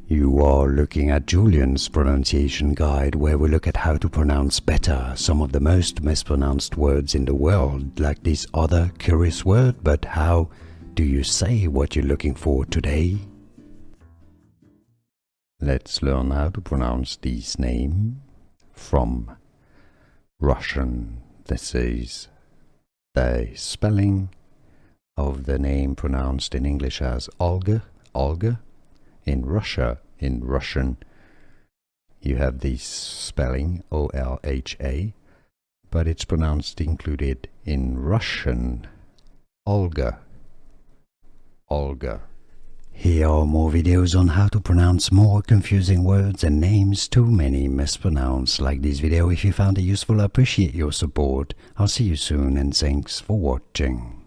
You are looking at Julian's pronunciation guide, where we look at how to pronounce better some of the most mispronounced words in the world, like this other curious word. But how do you say what you're looking for today? Let's learn how to pronounce this name from Russian. This is the spelling of the name pronounced in English as Olga, Olga. In Russian, you have this spelling, O-L-H-A, but it's pronounced included in Russian, Olga, Olga. Here are more videos on how to pronounce more confusing words and names too many mispronounced. Like this video if you found it useful. I appreciate your support. I'll see you soon and thanks for watching.